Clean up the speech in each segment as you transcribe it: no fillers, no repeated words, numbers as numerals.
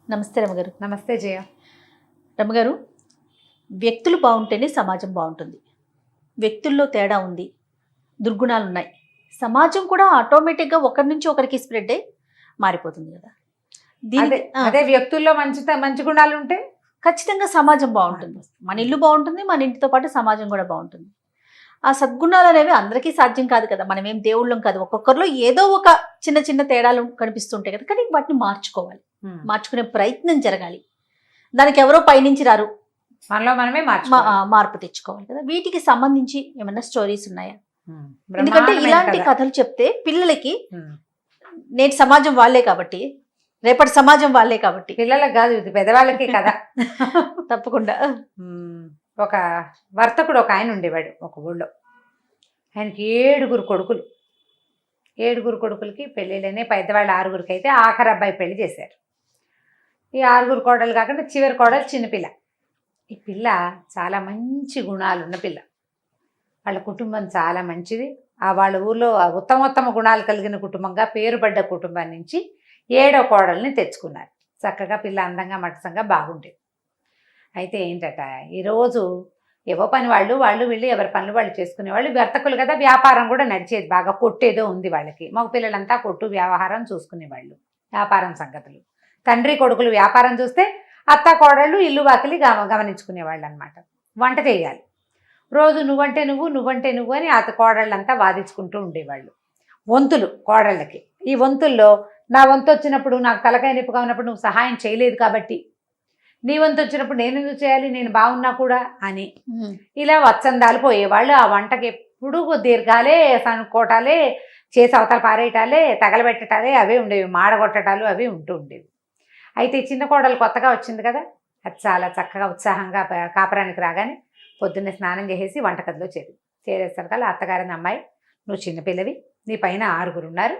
నమస్తే రమగారు. నమస్తే జయ. రమగారు, వ్యక్తులు బాగుంటేనే సమాజం బాగుంటుంది. వ్యక్తుల్లో తేడా ఉంది, దుర్గుణాలు ఉన్నాయి, సమాజం కూడా ఆటోమేటిక్గా ఒకరి నుంచి ఒకరికి స్ప్రెడ్ అయ్యి మారిపోతుంది కదా. అదే వ్యక్తుల్లో మంచి గుణాలు ఉంటే ఖచ్చితంగా సమాజం బాగుంటుంది. మన ఇల్లు బాగుంటుంది, మన ఇంటితో పాటు సమాజం కూడా బాగుంటుంది. ఆ సద్గుణాలు అనేవి అందరికీ సాధ్యం కాదు కదా. మనం ఏం దేవుళ్ళం కాదు. ఒక్కొక్కరిలో ఏదో ఒక చిన్న చిన్న తేడాలు కనిపిస్తుంటాయి కదా. కానీ వాటిని మార్చుకోవాలి, మార్చుకునే ప్రయత్నం జరగాలి. దానికి ఎవరో పైనుంచి రారు, మనలో మనమే మార్పు తెచ్చుకోవాలి కదా. వీటికి సంబంధించి ఏమైనా స్టోరీస్ ఉన్నాయా? ఎందుకంటే ఇలాంటి కథలు చెప్తే పిల్లలకి నేటి సమాజం వాళ్ళే కాబట్టి, రేపటి సమాజం వాళ్ళే కాబట్టి, పిల్లలకు కాదు ఇది పెద్దవాళ్ళకి కదా. తప్పకుండా. ఒక వర్తకుడు ఒక ఆయన ఉండేవాడు ఒక ఊళ్ళో. ఆయనకి 7 కొడుకులు. 7 కొడుకులకి పెళ్ళిళ్ళనే, పెద్దవాళ్ళు 6 అయితే ఆఖరి అబ్బాయి పెళ్లి చేశారు. ఈ 6 కోడలు కాకుండా చివరి కోడలు చిన్నపిల్ల. ఈ పిల్ల చాలా మంచి గుణాలు ఉన్న పిల్ల. వాళ్ళ కుటుంబం చాలా మంచిది. వాళ్ళ ఊర్లో ఉత్తమోత్తమ గుణాలు కలిగిన కుటుంబంగా పేరుపడ్డ కుటుంబం నుంచి 7వ కోడల్ని తెచ్చుకున్నారు. చక్కగా పిల్ల అందంగా మటసంగా బాగుండేది. అయితే ఏంటట, ఈరోజు ఏవో పని వాళ్ళు వీళ్ళు ఎవరి పనులు వాళ్ళు చేసుకునేవాళ్ళు. వర్తకులు కదా, వ్యాపారం కూడా నడిచేది బాగా. కొట్టేదో ఉంది వాళ్ళకి. మగ పిల్లలంతా కొట్టు వ్యవహారం చూసుకునేవాళ్ళు, వ్యాపారం సంగతులు. తండ్రి కొడుకులు వ్యాపారం చూస్తే అత్త కోడళ్ళు ఇల్లు వాకిలి గమనించుకునేవాళ్ళు అనమాట. వంట చేయాలి రోజు. నువ్వంటే నువ్వు అని అత్త కోడళ్ళంతా వాదించుకుంటూ ఉండేవాళ్ళు. వంతులు కోడళ్ళకి. ఈ వంతుల్లో నా వంతు వచ్చినప్పుడు, నాకు తలకాయ నొప్పిగా ఉన్నప్పుడు నువ్వు సహాయం చేయలేదు కాబట్టి, నీ వంతు వచ్చినప్పుడు నేను ఎందుకు చేయాలి, నేను బాగున్నా కూడా అని ఇలా వత్సందాలు పోయేవాళ్ళు. ఆ వంటకి ఎప్పుడు దీర్ఘాలే, సనుకోటాలే, చేసి అవతల పారేయటాలే, తగలబెట్టటాలే అవే ఉండేవి. మాడగొట్టటాలు అవి ఉంటూ ఉండేవి. అయితే చిన్న కోడలు కొత్తగా వచ్చింది కదా, అది చాలా చక్కగా ఉత్సాహంగా కాపురానికి రాగానే పొద్దున్నే స్నానం చేసేసి వంటగదిలో చేరేసరికల్లా అత్తగారిని, అమ్మాయి నువ్వు చిన్నపిల్లవి, నీ పైన 6 ఉన్నారు,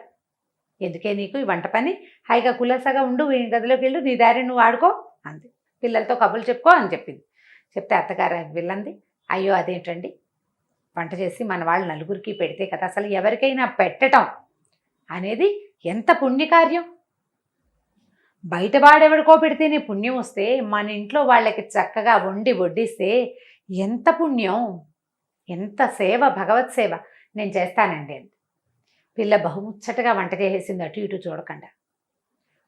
ఎందుకే నీకు ఈ వంట పని, హాయిగా కులాసాగా ఉండు, ఈ గదిలోకి వెళ్ళు, నీ దారి నువ్వు ఆడుకో అంది. పిల్లలతో కబుర్లు చెప్పుకో అని చెప్పింది. చెప్తే అత్తగారు వెళ్ళంది, అయ్యో అదేంటండి, వంట చేసి మన వాళ్ళు 4కి పెడితే కదా, అసలు ఎవరికైనా పెట్టడం అనేది ఎంత పుణ్యకార్యం. బయట వాడెవడికో పెడితేనే పుణ్యం వస్తే, మన ఇంట్లో వాళ్ళకి చక్కగా వండి వడ్డిస్తే ఎంత పుణ్యం, ఎంత సేవ, భగవత్ సేవ. నేను చేస్తానండి అంది. పిల్ల బహుముచ్చటగా వంట చేసేసింది, అటు ఇటు చూడకుండా.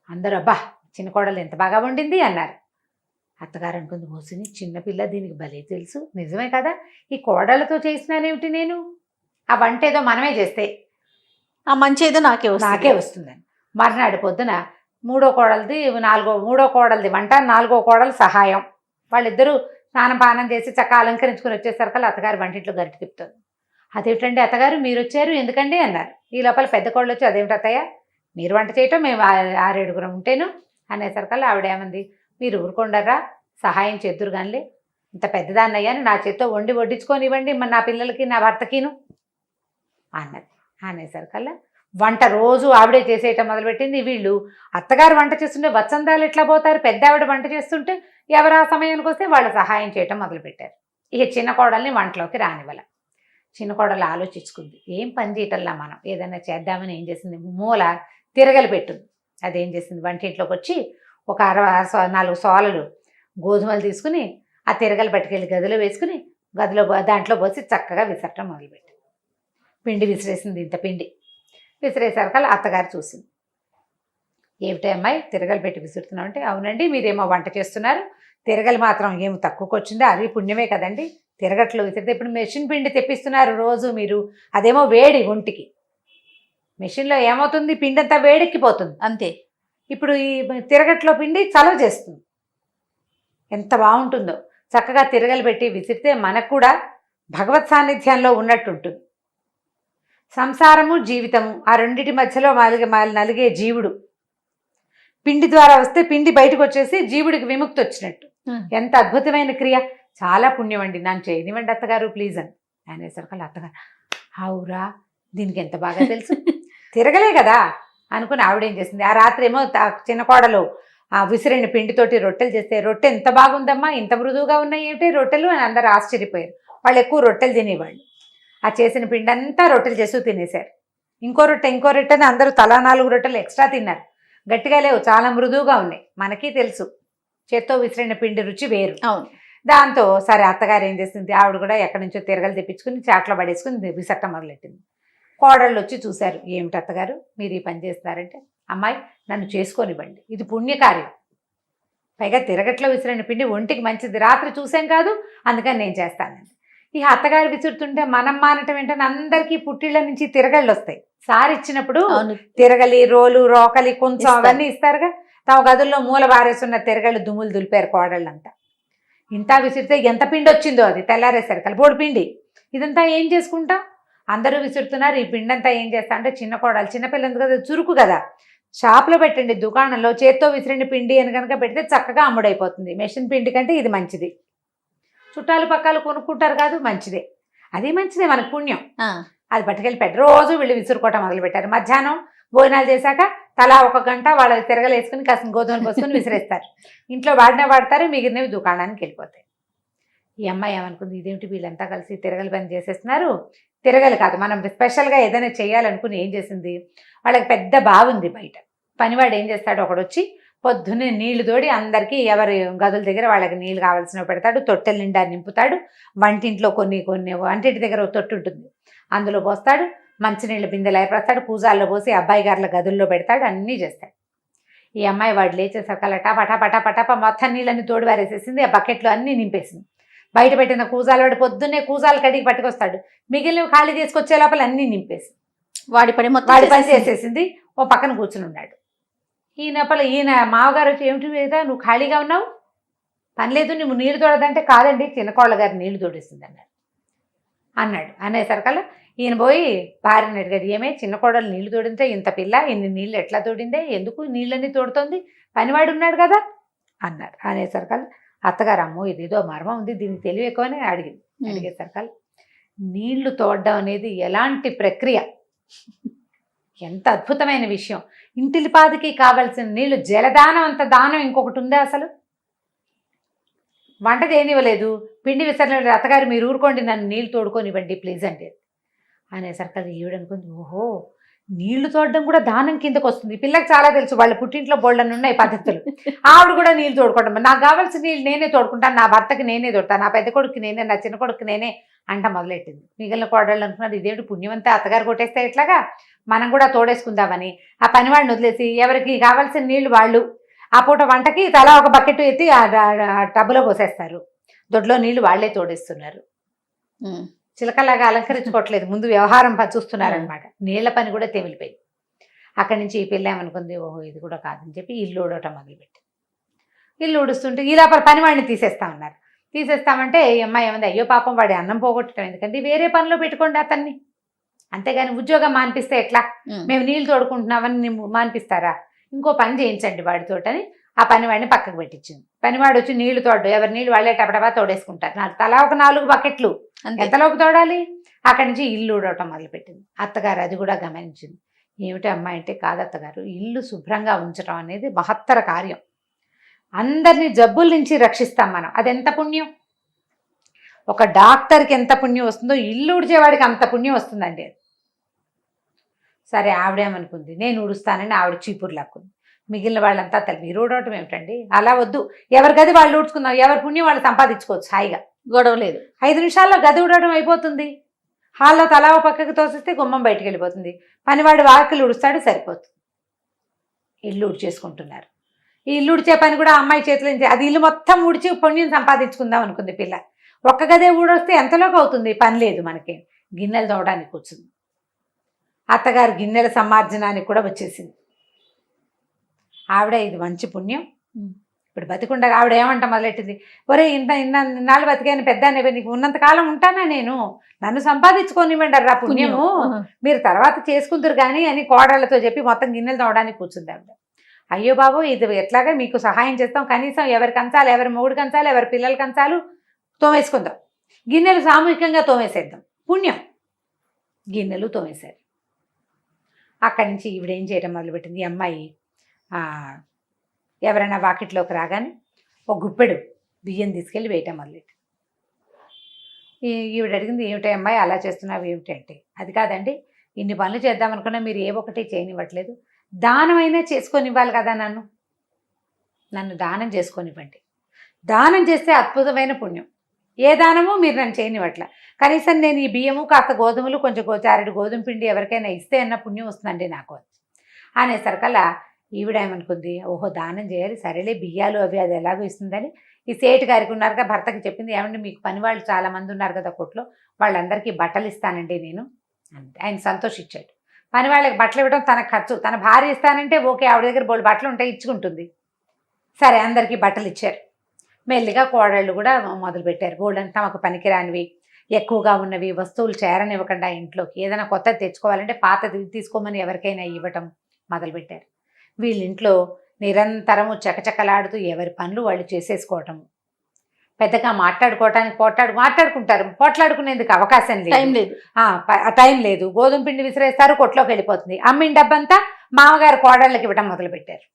అందరూ అబ్బా చిన్న కోడలు ఎంత బాగా వండింది అన్నారు. అత్తగారు అనుకుంది, మోసిని చిన్నపిల్ల, దీనికి భలే తెలుసు, నిజమే కదా, ఈ కోడలతో చేసినానేమిటి నేను, ఆ వంట ఏదో మనమే చేస్తే ఆ మంచి ఏదో నాకే వస్తుందని. మర్నాడు పొద్దున మూడో కోడలది వంట, 4వ కోడలు సహాయం. వాళ్ళిద్దరూ స్నానం పానం చేసి చక్కగా అలంకరించుకుని వచ్చేసరికి అత్తగారు వంటింట్లో గరిటె తిప్పుతుంది. అదేమిటండి అత్తగారు మీరు వచ్చారు, ఎందుకండి అన్నారు. ఈ లోపల పెద్ద కోడలు వచ్చి, అదేమిటి అత్తయ్య మీరు వంట చేయటం, మేము 6-7 ఉంటేను అనేసరికల్లా ఆవిడేమంది, మీరు ఊరుకొండరా, సహాయం చేద్దురు గానిలే, ఇంత పెద్దదాన్ని అయ్యాను, నా చేత్తో వండి వడ్డించుకొని ఇవ్వండి నా పిల్లలకి నా భర్తకిను అన్నది. అనేసరికల్లా వంట రోజు ఆవిడే చేసేయటం మొదలుపెట్టింది. వీళ్ళు అత్తగారు వంట చేస్తుంటే వత్సందాలు ఎట్లా పోతారు, పెద్ద ఆవిడ వంట చేస్తుంటే ఎవరు ఆ సమయానికి వస్తే వాళ్ళు సహాయం చేయటం మొదలుపెట్టారు. ఇక చిన్న కోడల్ని వంటలోకి రానివ్వాల. చిన్న కోడలు ఆలోచించుకుంది, ఏం పని చేయటల్లా మనం ఏదైనా చేద్దామని ఏం చేసింది, మూల తిరగలి పెట్టుంది. అదేం చేసింది, వంటింట్లోకి వచ్చి ఒక 4 సోలలు గోధుమలు తీసుకుని ఆ తిరగలు పట్టుకెళ్ళి గదిలో వేసుకుని దాంట్లో పోసి చక్కగా విసరటం మొదలుపెట్టింది. పిండి విసిరేసింది, ఇంత పిండి విసిరేసరికల్లా అత్తగారు చూసింది. ఏమిటి అమ్మాయి తిరగలు పెట్టి విసురుతున్నావు అంటే, అవునండి మీరేమో వంట చేస్తున్నారు, తిరగలు మాత్రం ఏమి తక్కువకి వచ్చిందో, అది పుణ్యమే కదండి, తిరగట్లు విసిరితే. ఇప్పుడు మెషిన్ పిండి తెప్పిస్తున్నారు రోజు మీరు, అదేమో వేడి ఒంటికి, మెషిన్లో ఏమవుతుంది, పిండి అంతా వేడెక్కిపోతుంది అంతే. ఇప్పుడు ఈ తిరగట్లో పిండి చలవ చేస్తుంది, ఎంత బాగుంటుందో. చక్కగా తిరగలు పెట్టి విసిరితే మనకు కూడా భగవత్ సాన్నిధ్యంలో ఉన్నట్టుంటుంది. సంసారము జీవితము ఆ రెండింటి మధ్యలో నలిగే జీవుడు పిండి ద్వారా వస్తే పిండి బయటకు వచ్చేసి జీవుడికి విముక్తి వచ్చినట్టు. ఎంత అద్భుతమైన క్రియ, చాలా పుణ్యం అండి, నన్ను చేయనివ్వండి అత్తగారు ప్లీజ్ అని అనేసరికి అత్తగారు, అవురా దీనికి ఎంత బాగా తెలుసు, తిరగలే కదా అనుకుని ఆవిడేం చేసింది, ఆ రాత్రి ఏమో చిన్న కోడలు ఆ విసిరిన పిండితోటి రొట్టెలు చేస్తే, రొట్టె ఎంత బాగుందమ్మా, ఇంత మృదువుగా ఉన్నాయి ఏమిటి రొట్టెలు అని అందరూ ఆశ్చర్యపోయారు. వాళ్ళు ఎక్కువ రొట్టెలు తినేవాళ్ళు. ఆ చేసిన పిండి అంతా రొట్టెలు చేస్తూ తినేశారు. ఇంకో రొట్టె అని అందరూ తలా 4 రొట్టెలు ఎక్స్ట్రా తిన్నారు. గట్టిగా లేవు, చాలా మృదువుగా ఉన్నాయి. మనకి తెలుసు చేత్తో విసిరిన పిండి రుచి వేరు. అవును. దాంతో సరే అత్తగారు ఏం చేసింది, ఆవిడ కూడా ఎక్కడి నుంచో తిరగలు తెప్పించుకుని చాట్లో పడేసుకుని విసట్ట మొదలెట్టింది. కోడళ్ళు వచ్చి చూశారు, ఏమిటి అత్తగారు మీరు ఈ పని చేస్తున్నారంటే, అమ్మాయి నన్ను చేసుకోనివ్వండి, ఇది పుణ్యకార్యం, పైగా తిరగట్లో విసిరిన పిండి ఒంటికి మంచిది, రాత్రి చూసాం కాదు అందుకని నేను చేస్తానండి. ఈ అత్తగారు విసురుతుంటే మనం మానటం ఏంటని అందరికీ పుట్టిళ్ళ నుంచి తిరగళ్ళు వస్తాయి. సారి ఇచ్చినప్పుడు తిరగలి, రోలు, రోకలి, కొంచెం అవన్నీ ఇస్తారుగా. తమ గదుల్లో మూల బారేసున్న తిరగళ్ళు దుమ్ములు దులిపారు కోడళ్ళంతా. ఇంత విసిరితే ఎంత పిండి వచ్చిందో అది తెల్లారేసరికి కలిపోడు పిండి. ఇదంతా ఏం చేసుకుంటాం, అందరూ విసురుతున్నారు, ఈ పిండి అంతా ఏం చేస్తా అంటే చిన్న కోడలు, చిన్నపిల్ల కదా చురుకు కదా, షాప్లో పెట్టండి, దుకాణంలో చేత్తో విసిరిన పిండి అని కనుక పెడితే చక్కగా అమ్ముడైపోతుంది. మెషిన్ పిండి కంటే ఇది మంచిది, చుట్టాలు పక్కాలు కొనుక్కుంటారు కాదు, మంచిదే, అది మంచిదే, మనకు పుణ్యం. అది పట్టుకెళ్ళి పెట్టి రోజు వీళ్ళు విసురుకోవటం మొదలుపెట్టారు. మధ్యాహ్నం భోజనాలు చేశాక తలా 1 గంట వాళ్ళ తిరగలు వేసుకుని కాసిన గోధుమలు పోసుకుని విసిరేస్తారు. ఇంట్లో వాడతారు, మిగిలినవి దుకాణానికి వెళ్ళిపోతాయి. ఈ అమ్మాయి ఏమనుకుంది, ఇదేమిటి వీళ్ళంతా కలిసి తిరగలి పని చేసేస్తున్నారు. తిరగలి కాదు, మనం స్పెషల్గా ఏదైనా చేయాలనుకుని ఏం చేసింది, వాళ్ళకి పెద్ద బావుంది బయట. పనివాడు ఏం చేస్తాడు, ఒకడు వచ్చి పొద్దున్నే నీళ్లు తోడి అందరికీ ఎవరి గదుల దగ్గర వాళ్ళకి నీళ్ళు కావాల్సినవి పెడతాడు, తొట్టెల నిండా నింపుతాడు. వంటింట్లో కొన్ని వంటింటి దగ్గర ఒక తొట్టు ఉంటుంది, అందులో పోస్తాడు. మంచినీళ్ళ బిందెలు ఏర్పడతాడు, పూజాల్లో పోసి అబ్బాయి గారుల గదుల్లో పెడతాడు, అన్నీ చేస్తాడు. ఈ అమ్మాయి వాడు లేచేసరికల్లా టపా మొత్తం నీళ్ళని తోడు వారేసేసింది, ఆ బకెట్లో అన్నీ నింపేసింది. బయట పెట్టిన కూజాలు వాడు పొద్దున్నే కూజాలు కడిగి పట్టుకొస్తాడు, మిగిలినవి ఖాళీ తీసుకొచ్చే లోపల అన్నీ నింపేసి వాడి పని చేసేసింది. ఓ పక్కన కూర్చుని ఉన్నాడు. ఈయన మామగారు వచ్చి, ఏమిటి మీద నువ్వు ఖాళీగా ఉన్నావు, పని లేదు, నువ్వు నీళ్లు తోడదంటే, కాదండి చిన్నకోళ్ళ గారు నీళ్లు తోడిస్తుంది అన్నాడు. అనేసరికల్లా ఈయన పోయి భార్యని అడిగాడు, ఏమే చిన్న కోడలు నీళ్లు తోడింటే, ఇంత పిల్ల ఇన్ని నీళ్ళు ఎట్లా తోడిందే, ఎందుకు నీళ్ళన్నీ తోడుతోంది, పనివాడు ఉన్నాడు కదా అన్నారు. అనేసరికల్లా అత్తగారు, అమ్మో ఇదేదో మర్మం ఉంది, దీనికి తెలివి ఎక్కువనే అడిగేసరికల్లా నీళ్లు తోడడం అనేది ఎలాంటి ప్రక్రియ, ఎంత అద్భుతమైన విషయం. ఇంటిలిపాదికి కావలసిన నీళ్లు, జలదానం అంత దానం ఇంకొకటి ఉందా అసలు? వంట చేయనివ్వలేదు, పిండి విసరలేదు, అత్తగారు మీరు ఊరుకోండి, నన్ను నీళ్ళు తోడుకొనివ్వండి ప్లీజ్ అంటే. అనేసరికి ఈవిడనుకుంది, ఓహో నీళ్లు తోడడం కూడా దానం కిందకు వస్తుంది. పిల్లకి చాలా తెలుసు, వాళ్ళ పుట్టింట్లో బోళ్ళని ఉన్నాయి పద్ధతులు. ఆవిడ కూడా నీళ్ళు తోడుకోవడం, నాకు కావాల్సిన నీళ్ళు నేనే తోడుకుంటాను, నా భర్తకి నేనే తోడతాను, నా పెద్ద కొడుకు నేనే, నా చిన్న కొడుకు నేనే అంట మొదలెట్టింది. మిగిలిన కోడళ్ళు అనుకున్నారు, ఇదేమిటి పుణ్యమంతా అత్తగారు కొట్టేస్తే ఎట్లాగా, మనం కూడా తోడేసుకుందామని ఆ పనివాడిని వదిలేసి ఎవరికి కావాల్సిన నీళ్లు వాళ్ళు ఆ పూట వంటకి తలా ఒక బకెట్ ఎత్తి ఆ టబ్బులో పోసేస్తారు, దొడ్లో నీళ్లు వాళ్లే తోడేస్తున్నారు. చిలకలాగా అలంకరించుకోవట్లేదు, ముందు వ్యవహారం చూస్తున్నారనమాట. నీళ్ల పని కూడా తెమిలిపోయింది. అక్కడి నుంచి ఈ పిల్ల ఏమనుకుంది, ఓహో ఇది కూడా కాదని చెప్పి ఇల్లు ఊడటం మొదలుపెట్టి, ఇల్లు ఊడుస్తుంటే ఈ లోపల పనివాడిని తీసేస్తామన్నారు. తీసేస్తామంటే ఈ అమ్మాయి ఏమంది, అయ్యో పాపం వాడి అన్నం పోగొట్టడం ఎందుకంటే వేరే పనిలో పెట్టుకోండి అతన్ని, అంతేగాని ఉద్యోగం మానిపిస్తే ఎట్లా, మేము నీళ్ళు తోడుకుంటున్నామని మానిపిస్తారా, ఇంకో పని చేయించండి వాడితోటని ఆ పనివాడిని పక్కకు పెట్టించింది. పనివాడు వచ్చి నీళ్లు తోడు, ఎవరి నీళ్ళు వాళ్ళే టపటపా తోడేసుకుంటారు, తలా ఒక 4 బకెట్లు, ఎంతలోకి తోడాలి. అక్కడి నుంచి ఇల్లు ఊడవటం మొదలుపెట్టింది. అత్తగారు అది కూడా గమనించింది. ఏమిటి అమ్మాయి అంటే, కాదు అత్తగారు, ఇల్లు శుభ్రంగా ఉంచడం అనేది మహత్తర కార్యం, అందరినీ జబ్బుల నుంచి రక్షిస్తాం మనం, అదెంత పుణ్యం. ఒక డాక్టర్కి ఎంత పుణ్యం వస్తుందో ఇల్లు ఊడ్చేవాడికి అంత పుణ్యం వస్తుందండి. సరే ఆవిడేమనుకుంది, నేను ఊడుస్తానని ఆవిడ చీపురు లాక్కుంది. మిగిలిన వాళ్ళంతా మీరు ఊడవటం ఏమిటండి, అలా వద్దు, ఎవరి గది వాళ్ళు ఊడ్చుకుందాం, ఎవరి పుణ్యం వాళ్ళు సంపాదించుకోవచ్చు, హాయిగా గొడవ లేదు, 5 నిమిషాల్లో గది ఊడవడం అయిపోతుంది. హాల్లో తలా పక్కకి తోసిస్తే గుమ్మం బయటికి వెళ్ళిపోతుంది, పనివాడు వాకిలు ఊడుస్తాడు, సరిపోతుంది. ఇల్లు ఊడ్చేసుకుంటున్నారు. ఈ ఇల్లు ఊడ్చే పని కూడా అమ్మాయి చేతిలో, అది ఇల్లు మొత్తం ఊడ్చి పుణ్యం సంపాదించుకుందాం అనుకుంది పిల్ల. ఒక్క గదే ఊడొస్తే ఎంతలోకి అవుతుంది, పని లేదు మనకి, గిన్నెలు తోవడానికి కూర్చుంది. అత్తగారు గిన్నెల సమార్జనానికి కూడా వచ్చేసింది. ఆవిడ ఇది మంచి పుణ్యం, ఇప్పుడు బతికుండగా ఆవిడ ఏమంట మొదలెట్టింది, ఒరే ఇన్నాళ్ళు బతికాను పెద్ద, నీకు ఉన్నంతకాలం ఉంటానా నేను, నన్ను సంపాదించుకోనివ్వండి రా పుణ్యము, మీరు తర్వాత చేసుకుందరు కానీ అని కోడళ్లతో చెప్పి మొత్తం గిన్నెలు తోవడానికి కూర్చుంది ఆవిడ. అయ్యో బాబు ఇది ఎట్లాగా మీకు సహాయం చేస్తాం, కనీసం ఎవరి కంచాలు, ఎవరి మొగుడు కంచాలు, ఎవరి పిల్లల కంచాలు తోమేసుకుందాం, గిన్నెలు సామూహికంగా తోమేసేద్దాం, పుణ్యం. గిన్నెలు తోమేశారు. అక్కడి నుంచి ఈవిడేం చేయడం మొదలుపెట్టింది, ఈ అమ్మాయి ఎవరైనా వాకిట్లోకి రాగానే ఒక గుప్పెడు బియ్యం తీసుకెళ్ళి వేయటం మొదలెట్టి. ఈవిడ అడిగింది, ఏమిటి అమ్మాయి అలా చేస్తున్నావు ఏమిటి అంటే, అది కాదండి, ఇన్ని పనులు చేద్దామనుకున్నా మీరు ఏ ఒకటి చేయనివ్వట్లేదు, దానమైనా చేసుకొనివ్వాలి కదా, నన్ను దానం చేసుకొనివ్వండి. దానం చేస్తే అద్భుతమైన పుణ్యం. ఏ దానమో మీరు నన్ను చేయనివ్వట్ల, కనీసం నేను ఈ బియ్యము కాస్త గోధుమలు కొంచెం చారెడు గోధుమ పిండి ఎవరికైనా ఇస్తే అన్న పుణ్యం వస్తుందండి నాకు అనేసరికల్లా ఈవిడ ఏమనుకుంది, ఓహో దానం చేయాలి, సరేలే బియ్యాలు అవి అది ఎలాగో ఇస్తుందని ఈ సేటు గారికి ఉన్నారుగా భర్తకి చెప్పింది, ఏమంటే మీకు పని వాళ్ళు చాలా మంది ఉన్నారు కదా కొట్లో, వాళ్ళందరికీ బట్టలు ఇస్తానండి నేను అంటే. ఆయన సంతోషించాడు. పని వాళ్ళకి బట్టలు ఇవ్వడం తన ఖర్చు, తన భార్య ఇస్తానంటే ఓకే, ఆవిడ దగ్గర బోళ్ళు బట్టలు ఉంటాయి ఇచ్చుకుంటుంది. సరే అందరికీ బట్టలు ఇచ్చారు. మెల్లిగా కోడళ్ళు కూడా మొదలుపెట్టారు. బోళ్ళని తమకు పనికిరానివి ఎక్కువగా ఉన్నవి వస్తువులు చేరనివ్వకుండా ఇంట్లోకి ఏదైనా కొత్తది తెచ్చుకోవాలంటే పాతది తీసుకోమని ఎవరికైనా ఇవ్వటం మొదలుపెట్టారు. వీళ్ళింట్లో నిరంతరము చకచకలాడుతూ ఎవరి పనులు వాళ్ళు చేసేసుకోవటము, పెద్దగా మాట్లాడుకోవటానికి మాట్లాడుకుంటారు, పోట్లాడుకునేందుకు అవకాశం లేదు, టైం లేదు. గోధుమ పిండి విసిరేస్తారు, కొట్లోకి వెళ్ళిపోతుంది. అమ్మిన డబ్బంతా మామగారు కోడళ్ళకి ఇవ్వటం మొదలుపెట్టారు.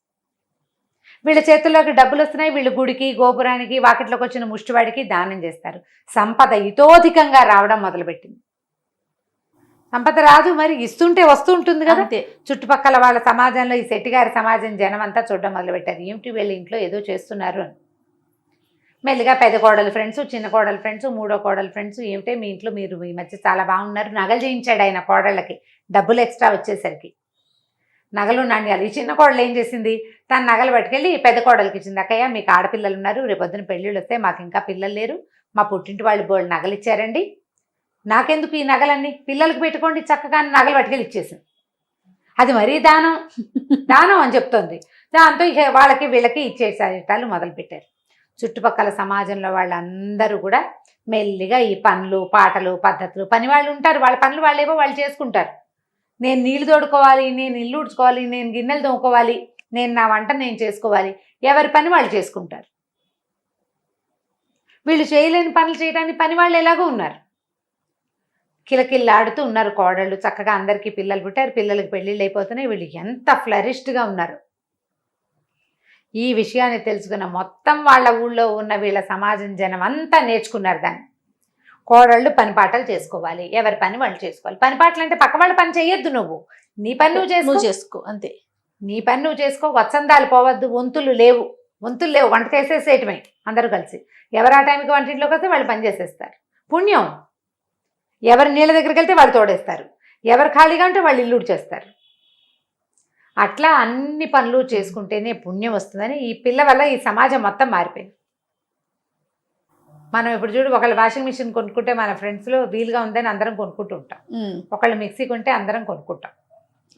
వీళ్ళ చేతుల్లోకి డబ్బులు వస్తున్నాయి, వీళ్ళు గుడికి గోపురానికి వాకిట్లోకి వచ్చిన ముష్టివాడికి దానం చేస్తారు. సంపద ఇతోధికంగా రావడం మొదలుపెట్టింది. సంపద రాదు మరి, ఇస్తుంటే వస్తూ ఉంటుంది కదా. చుట్టుపక్కల వాళ్ళ సమాజంలో ఈ శెట్టిగారి సమాజం జనం అంతా చూడడం మొదలుపెట్టారు, ఏమిటి వీళ్ళ ఇంట్లో ఏదో చేస్తున్నారు అని. మెల్లిగా పెద్ద కోడలు ఫ్రెండ్స్, చిన్న కోడలు ఫ్రెండ్స్, మూడో కోడలు ఫ్రెండ్స్, ఏమిటే మీ ఇంట్లో మీరు ఈ మధ్య చాలా బాగున్నారు, నగలు చేయించాడు ఆయన కోడళ్ళకి, డబ్బులు ఎక్స్ట్రా వచ్చేసరికి నగలు నాణ్యాలు. ఈ చిన్న కోడలు ఏం చేసింది, తన నగలు పట్టుకెళ్ళి పెద్ద కోడలికి ఇచ్చింది. అక్కయ్య మీకు ఆడపిల్లలు ఉన్నారు, రేపొద్దున పెళ్ళిళ్ళు వస్తే మాకు ఇంకా పిల్లలు లేరు, మా పుట్టింటి వాళ్ళు బోళ్ళు నగలు ఇచ్చారండి, నాకెందుకు ఈ నగలన్నీ, పిల్లలకు పెట్టుకోండి చక్కగా నగలు పట్టుకెళ్ళి ఇచ్చేసింది. అది మరీ దానం అని చెప్తోంది. దాంతో ఇక వాళ్ళకి వీళ్ళకి ఇచ్చేసేటాలు మొదలుపెట్టారు. చుట్టుపక్కల సమాజంలో వాళ్ళందరూ కూడా మెల్లిగా ఈ పనులు పాటలు పద్ధతులు, పని వాళ్ళు ఉంటారు, వాళ్ళ పనులు వాళ్ళేవో వాళ్ళు చేసుకుంటారు. నేను నీళ్లు తోడుకోవాలి, నేను ఇల్లు ఉడుచుకోవాలి, నేను గిన్నెలు తోముకోవాలి, నేను నా వంట నేను చేసుకోవాలి, ఎవరి పని వాళ్ళు చేసుకుంటారు. వీళ్ళు చేయలేని పనులు చేయడానికి పని వాళ్ళు ఎలాగో ఉన్నారు. కిలకిల్లాడుతూ ఉన్నారు కోడళ్ళు, చక్కగా అందరికీ పిల్లలు పుట్టారు, పిల్లలకి పెళ్ళిళ్ళు అయిపోతున్నాయి, వీళ్ళు ఎంత ఫ్లరిష్డ్గా ఉన్నారు. ఈ విషయాన్ని తెలుసుకున్న మొత్తం వాళ్ళ ఊళ్ళో ఉన్న వీళ్ళ సమాజం జనం అంతా నేర్చుకున్నారు దాన్ని. కోడళ్ళు పని పాటలు చేసుకోవాలి, ఎవరి పని వాళ్ళు చేసుకోవాలి. పని పాటలు అంటే పక్క వాళ్ళ పని చేయొద్దు, నువ్వు నీ పని నువ్వు చేసుకో అంతే. నీ పని నువ్వు చేసుకో, వత్సందాలు పోవద్దు, వంతులు లేవు, వంట చేసేసేయటమే అందరూ కలిసి. ఎవరు ఆ టైంకి వంటింట్లోకి వస్తే వాళ్ళు పని చేసేస్తారు, పుణ్యం. ఎవరు నీళ్ళ దగ్గరికి వెళ్తే వాళ్ళు తోడేస్తారు, ఎవరు ఖాళీగా ఉంటే వాళ్ళు ఇల్లు చేస్తారు. అట్లా అన్ని పనులు చేసుకుంటేనే పుణ్యం వస్తుందని ఈ పిల్ల వల్ల ఈ సమాజం మొత్తం మారిపోయింది. మనం ఇప్పుడు చూడు, ఒకళ్ళు వాషింగ్ మిషన్ కొనుక్కుంటే మన ఫ్రెండ్స్లో వీలుగా ఉందని అందరం కొనుక్కుంటూ ఉంటాం, ఒకళ్ళు మిక్సీ కొంటే అందరం కొనుక్కుంటాం,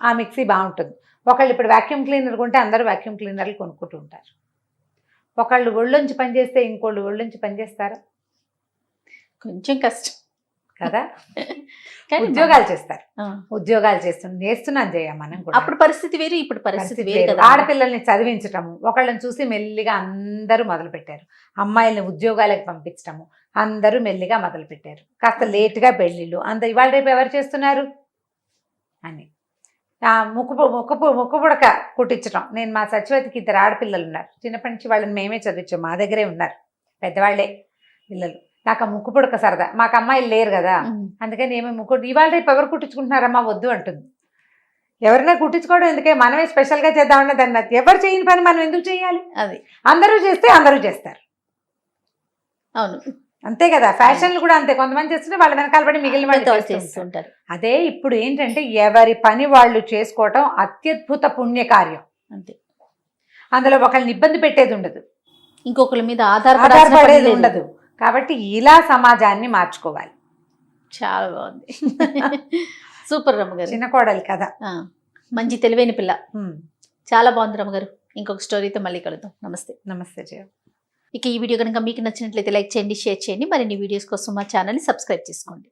ఆ మిక్సీ బాగుంటుంది. ఒకళ్ళు ఇప్పుడు వాక్యూమ్ క్లీనర్ కొంటే అందరూ వాక్యూమ్ క్లీనర్లు కొనుక్కుంటూ ఉంటారు. ఒకళ్ళు ఒళ్ళొంచి పనిచేస్తే ఇంకోళ్ళు ఒళ్ళొంచి పనిచేస్తారా? కొంచెం కష్టం కదా. ఉద్యోగాలు చేస్తారు, ఉద్యోగాలు చేస్తున్నాను జయ మనం కూడా. అప్పుడు పరిస్థితి వేరు, ఇప్పుడు పరిస్థితి వేరు. ఆడపిల్లల్ని చదివించటము, ఒకళ్ళని చూసి మెల్లిగా అందరూ మొదలుపెట్టారు. అమ్మాయిల్ని ఉద్యోగాలకు పంపించటము అందరూ మెల్లిగా మొదలుపెట్టారు. కాస్త లేటుగా పెళ్ళిళ్ళు ఇవాళ రేపు ఎవరు చేస్తున్నారు అని ముక్కు పుడక కుట్టించడం. నేను మా సచివతికి 2 ఆడపిల్లలు ఉన్నారు, చిన్నప్పటి నుంచి వాళ్ళని మేమే చదివించాం, మా దగ్గరే ఉన్నారు, పెద్దవాళ్లే పిల్లలు. నాకు ఆ ముక్కు పుడక సరదా, మాకు అమ్మాయిలు లేరు కదా, అందుకని ఏమో ఇవాళ రేపు ఎవరు కుట్టించుకుంటున్నారమ్మా వద్దు అంటుంది. ఎవరైనా కుట్టించుకోవడం ఎందుకే, మనమే స్పెషల్గా చేద్దామన్నా దాన్ని, ఎవరు చేయని పని మనం ఎందుకు చేయాలి? అది అందరూ చేస్తే అందరూ చేస్తారు, అవును అంతే కదా. ఫ్యాషన్లు కూడా అంతే, కొంతమంది చేస్తుంటే వాళ్ళ వెనకాల పడి మిగిలిన వాళ్ళు చేస్తుంటారు. అదే ఇప్పుడు ఏంటంటే ఎవరి పని వాళ్ళు చేసుకోవటం అత్యద్భుత పుణ్యకార్యం అంతే. అందులో ఒకళ్ళని ఇబ్బంది పెట్టేది ఉండదు, ఇంకొకరి మీద ఆధారపడేది ఉండదు. కాబట్టి ఇలా సమాజాన్ని మార్చుకోవాలి. చాలా బాగుంది, సూపర్ రమ్మగారు. చిన్న కోడలి కదా, మంచి తెలివైన పిల్ల, చాలా బాగుంది రమ్మగారు. ఇంకొక స్టోరీతో మళ్ళీ కలుద్దాం. నమస్తే. నమస్తే జయ. ఇక ఈ వీడియో కనుక మీకు నచ్చినట్లయితే లైక్ చేయండి, షేర్ చేయండి. మరిన్ని వీడియోస్ కోసం మా ఛానల్ని సబ్స్క్రైబ్ చేసుకోండి.